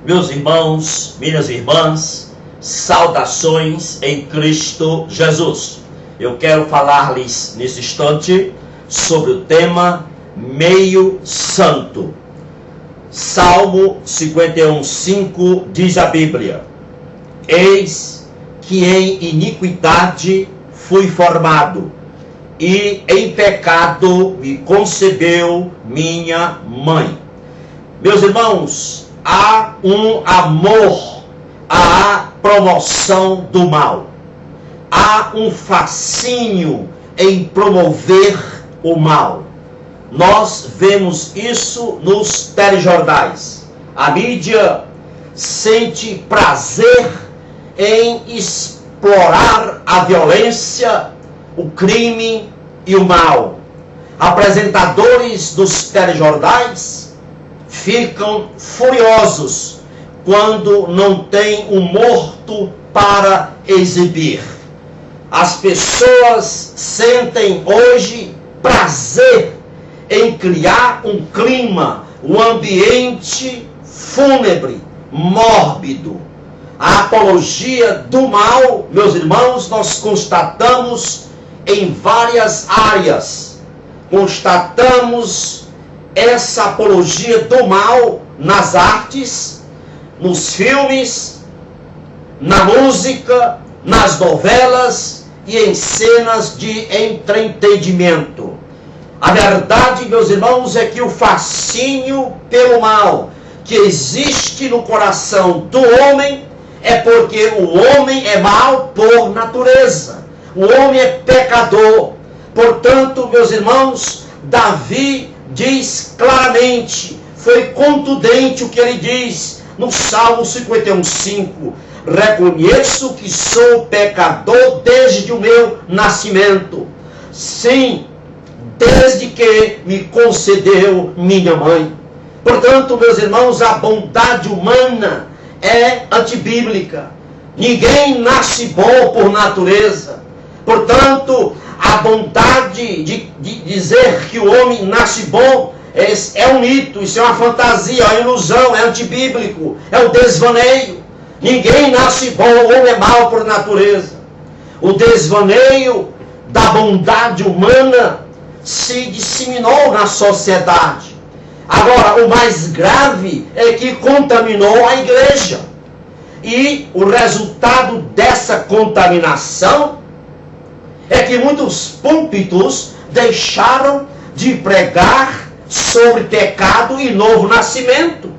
Meus irmãos, minhas irmãs, saudações em Cristo Jesus. Eu quero falar-lhes nesse instante sobre o tema meio santo. Salmo 51:5 diz a Bíblia: Eis que em iniquidade fui formado, e em pecado me concebeu minha mãe. Meus irmãos, há um amor à promoção do mal. Há um fascínio em promover o mal. Nós vemos isso nos telejornais. A mídia sente prazer em explorar a violência, o crime e o mal. Apresentadores dos telejornais ficam furiosos quando não tem um morto para exibir. As pessoas sentem hoje prazer em criar um clima, um ambiente fúnebre, mórbido. A apologia do mal, meus irmãos, nós constatamos em várias áreas. Constatamos essa apologia do mal nas artes, nos filmes, na música, nas novelas e em cenas de entretenimento. A verdade, meus irmãos, é que o fascínio pelo mal que existe no coração do homem é porque o homem é mau por natureza. O homem é pecador. Portanto, meus irmãos, Davi diz claramente, foi contundente o que ele diz no Salmo 51:5: reconheço que sou pecador desde o meu nascimento. Sim, desde que me concedeu minha mãe. Portanto, meus irmãos, a bondade humana é antibíblica. Ninguém nasce bom por natureza. Portanto, a bondade de dizer que o homem nasce bom é um mito, isso é uma fantasia, é uma ilusão, é antibíblico, é um desvaneio. Ninguém nasce bom, o homem é mau por natureza. O desvaneio da bondade humana se disseminou na sociedade. Agora, o mais grave é que contaminou a igreja. E o resultado dessa contaminação é que muitos púlpitos deixaram de pregar sobre pecado e novo nascimento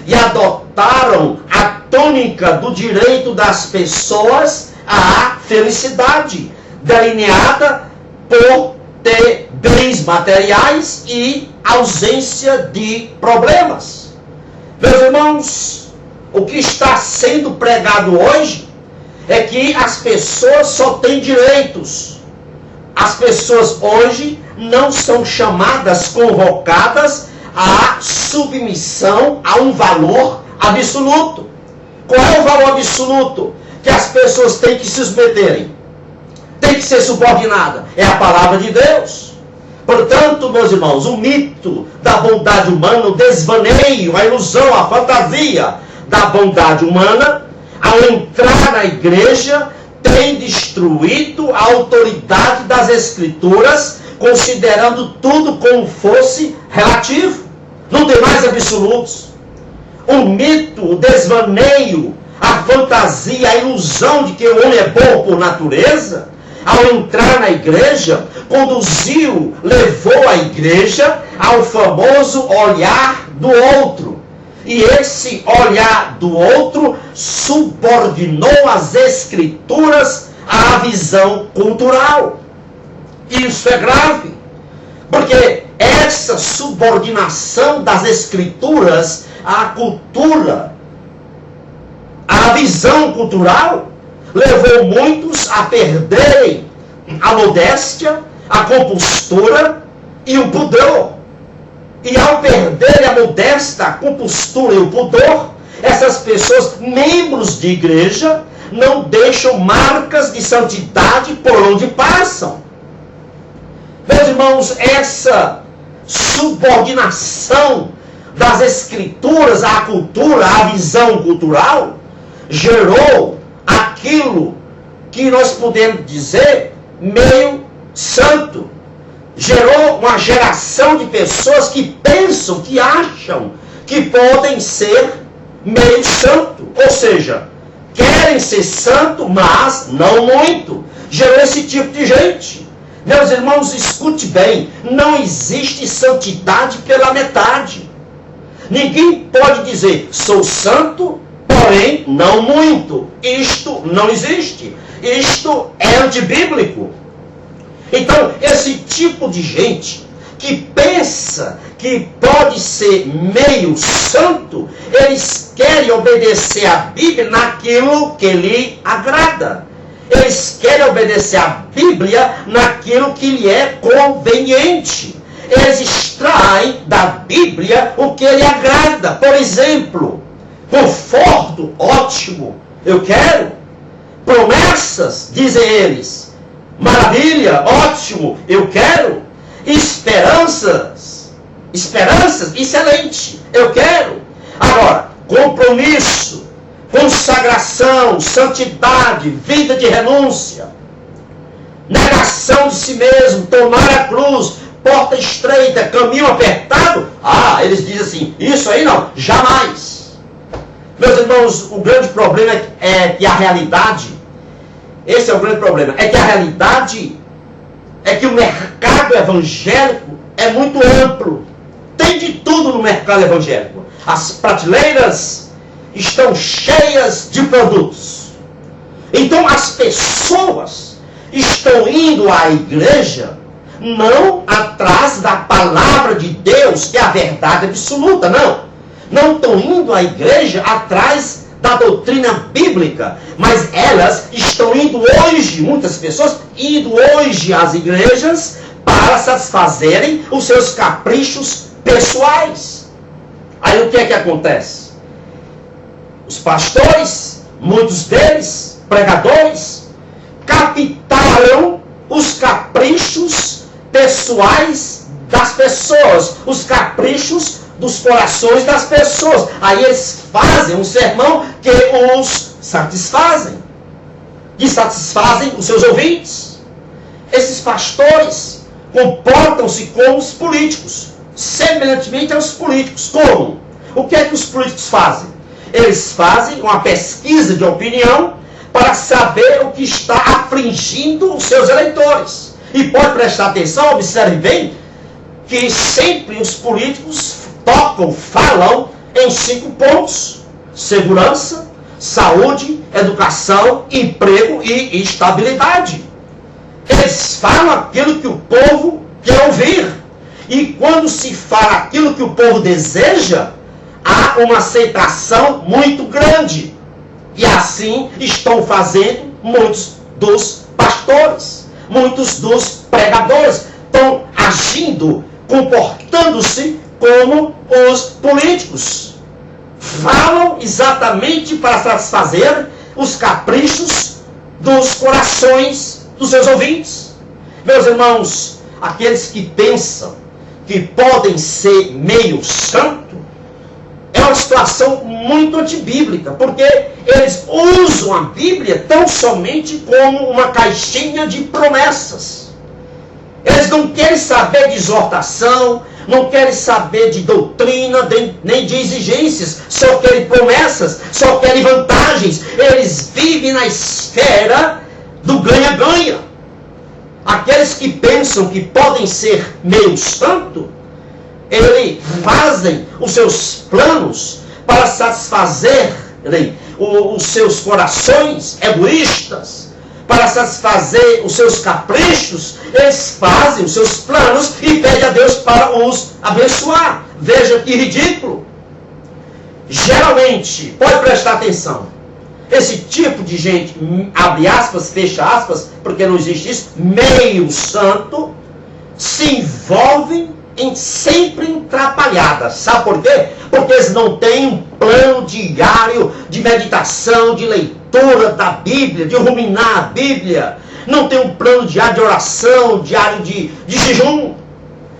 e adotaram a tônica do direito das pessoas à felicidade, delineada por ter bens materiais e ausência de problemas. Meus irmãos, o que está sendo pregado hoje é que as pessoas só têm direitos. As pessoas hoje não são chamadas, convocadas à submissão a um valor absoluto. Qual é o valor absoluto que as pessoas têm que se submeterem? Tem que ser subordinada. É a palavra de Deus. Portanto, meus irmãos, o mito da bondade humana, o desvaneio, a ilusão, a fantasia da bondade humana, ao entrar na igreja, tem destruído a autoridade das Escrituras, considerando tudo como fosse relativo. Não tem mais absolutos. O mito, o desvaneio, a fantasia, a ilusão de que o homem é bom por natureza, ao entrar na igreja, levou a igreja ao famoso olhar do outro. E esse olhar do outro subordinou as Escrituras à visão cultural. Isso é grave, porque essa subordinação das Escrituras à cultura, à visão cultural, levou muitos a perderem a modéstia, a compostura e o pudor. E ao perderem a modéstia, a compostura e o pudor, essas pessoas, membros de igreja, não deixam marcas de santidade por onde passam. Meus irmãos, essa subordinação das escrituras à cultura, à visão cultural, gerou aquilo que nós podemos dizer meio santo. Gerou uma geração de pessoas que pensam, que acham que podem ser meio santo. Ou seja, querem ser santo, mas não muito. Gerou esse tipo de gente. Meus irmãos, escute bem. Não existe santidade pela metade. Ninguém pode dizer, sou santo, porém não muito. Isto não existe. Isto é antibíblico. Então, esse tipo de gente que pensa que pode ser meio santo, eles querem obedecer a Bíblia naquilo que lhe agrada. Eles querem obedecer a Bíblia naquilo que lhe é conveniente. Eles extraem da Bíblia o que lhe agrada. Por exemplo, conforto, ótimo, eu quero. Promessas, dizem eles, maravilha, ótimo, eu quero. Esperanças, excelente, eu quero. Agora, compromisso, consagração, santidade, vida de renúncia, negação de si mesmo, tomar a cruz, porta estreita, caminho apertado, eles dizem assim, isso aí não, jamais. Meus irmãos, o grande problema é que a realidade, esse é o grande problema, é que a realidade é que o mercado evangélico é muito amplo. Tem de tudo no mercado evangélico. As prateleiras estão cheias de produtos. Então as pessoas estão indo à igreja não atrás da palavra de Deus, que é a verdade absoluta, não. Não estão indo à igreja atrás da doutrina bíblica, mas elas estão indo hoje, muitas pessoas, indo hoje às igrejas para satisfazerem os seus caprichos pessoais. Aí o que é que acontece? Os pastores, muitos deles, pregadores, captaram os caprichos pessoais das pessoas, os caprichos dos corações das pessoas. Aí eles fazem um sermão que os satisfazem, que satisfazem os seus ouvintes. Esses pastores comportam-se como os políticos, semelhantemente aos políticos. Como? O que é que os políticos fazem? Eles fazem uma pesquisa de opinião para saber o que está afligindo os seus eleitores. E pode prestar atenção, observe bem, que sempre os políticos falam em 5 pontos: segurança, saúde, educação, emprego e estabilidade. Eles falam aquilo que o povo quer ouvir. E quando se fala aquilo que o povo deseja, há uma aceitação muito grande. E assim estão fazendo muitos dos pastores, muitos dos pregadores. Estão agindo, comportando-se como os políticos. Falam exatamente para satisfazer os caprichos dos corações dos seus ouvintes. Meus irmãos, aqueles que pensam que podem ser meio santo, é uma situação muito antibíblica, porque eles usam a Bíblia tão somente como uma caixinha de promessas. Eles não querem saber de exortação, não querem saber de doutrina, nem de exigências, só querem promessas, só querem vantagens. Eles vivem na esfera do ganha-ganha. Aqueles que pensam que podem ser meio santo, eles fazem os seus planos para satisfazerem os seus corações egoístas, para satisfazer os seus caprichos. Eles fazem os seus planos e pedem a Deus para os abençoar. Veja que ridículo. Geralmente, pode prestar atenção, esse tipo de gente, abre aspas, fecha aspas, porque não existe isso, meio santo, se envolvem sempre em atrapalhadas. Sabe por quê? Porque eles não têm um plano diário de meditação, de leitura da Bíblia, de ruminar a Bíblia. Não tem um plano diário de oração, diário de jejum.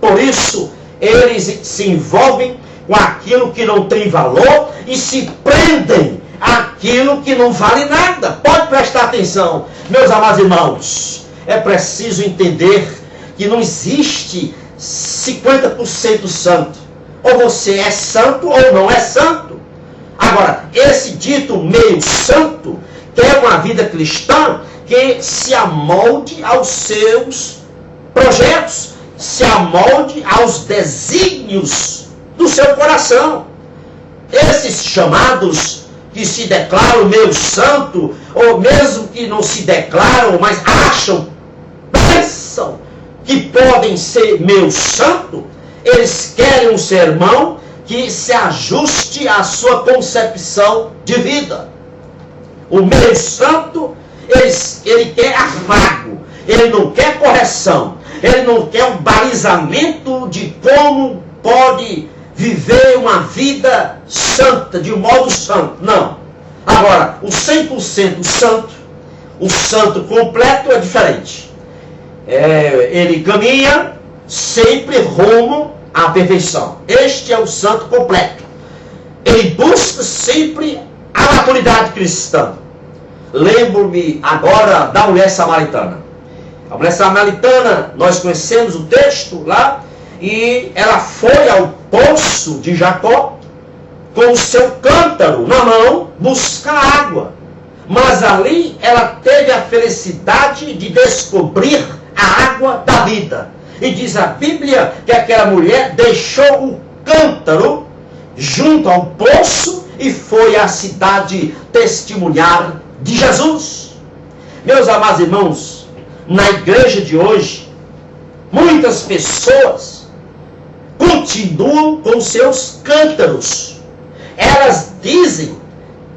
Por isso, eles se envolvem com aquilo que não tem valor e se prendem àquilo que não vale nada. Pode prestar atenção, meus amados irmãos. É preciso entender que não existe 50% santo. Ou você é santo ou não é santo. Agora, esse dito meio santo quer uma vida cristã que se amolde aos seus projetos, se amolde aos desígnios do seu coração. Esses chamados que se declaram meio santo, ou mesmo que não se declaram, mas acham, pensam que podem ser meio santo, eles querem um sermão que se ajuste à sua concepção de vida. O meio santo, ele quer afago, ele não quer correção, ele não quer um balizamento de como pode viver uma vida santa, de um modo santo. Não. Agora, o 100% santo, o santo completo é diferente. Ele caminha sempre rumo à perfeição. Este é o santo completo. Ele busca sempre a maturidade cristã. Lembro-me agora da mulher samaritana. A mulher samaritana, nós conhecemos o texto lá, e ela foi ao poço de Jacó com o seu cântaro na mão buscar água. Mas ali ela teve a felicidade de descobrir a água da vida. E diz a Bíblia que aquela mulher deixou o cântaro junto ao poço e foi à cidade testemunhar de Jesus. Meus amados irmãos, na igreja de hoje, muitas pessoas continuam com seus cântaros. Elas dizem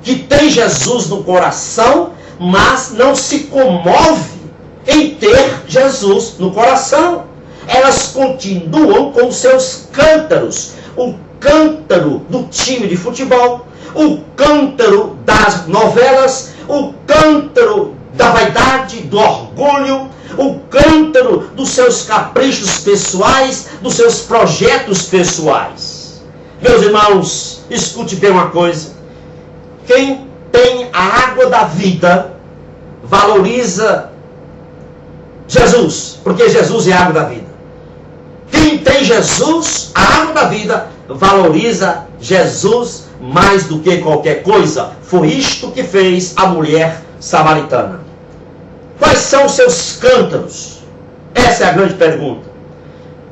que tem Jesus no coração, mas não se comove em ter Jesus no coração. Elas continuam com seus cântaros. O cântaro do time de futebol, o cântaro das novelas, o cântaro da vaidade, do orgulho, o cântaro dos seus caprichos pessoais, dos seus projetos pessoais. Meus irmãos, escute bem uma coisa. Quem tem a água da vida valoriza Jesus, porque Jesus é a água da vida. Quem tem Jesus, a água da vida, valoriza Jesus mais do que qualquer coisa. Foi isto que fez a mulher samaritana. Quais são os seus cântaros? Essa é a grande pergunta.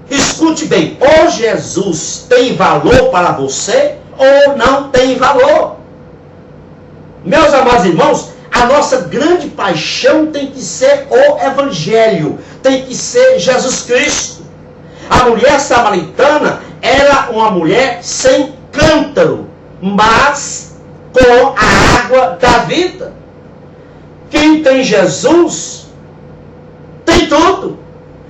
Escute bem, ou Jesus tem valor para você, ou não tem valor. Meus amados irmãos, a nossa grande paixão tem que ser o Evangelho, tem que ser Jesus Cristo. A mulher samaritana era uma mulher sem cântaro, mas com a água da vida. Quem tem Jesus, tem tudo.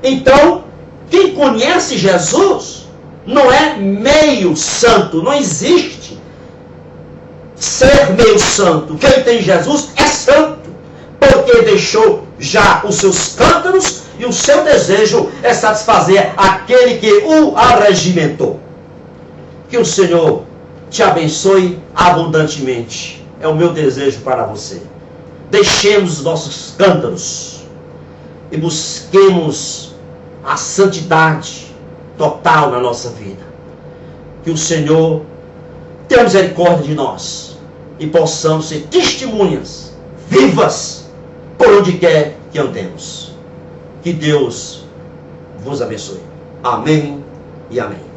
Então, quem conhece Jesus, não é meio santo, não existe ser meio santo. Quem tem Jesus é santo, porque deixou já os seus cântaros e o seu desejo é satisfazer aquele que o arregimentou. Que o Senhor te abençoe abundantemente. É o meu desejo para você. Deixemos os nossos cântaros e busquemos a santidade total na nossa vida. Que o Senhor tenha misericórdia de nós e possamos ser testemunhas vivas por onde quer que andemos. Que Deus vos abençoe. Amém e amém.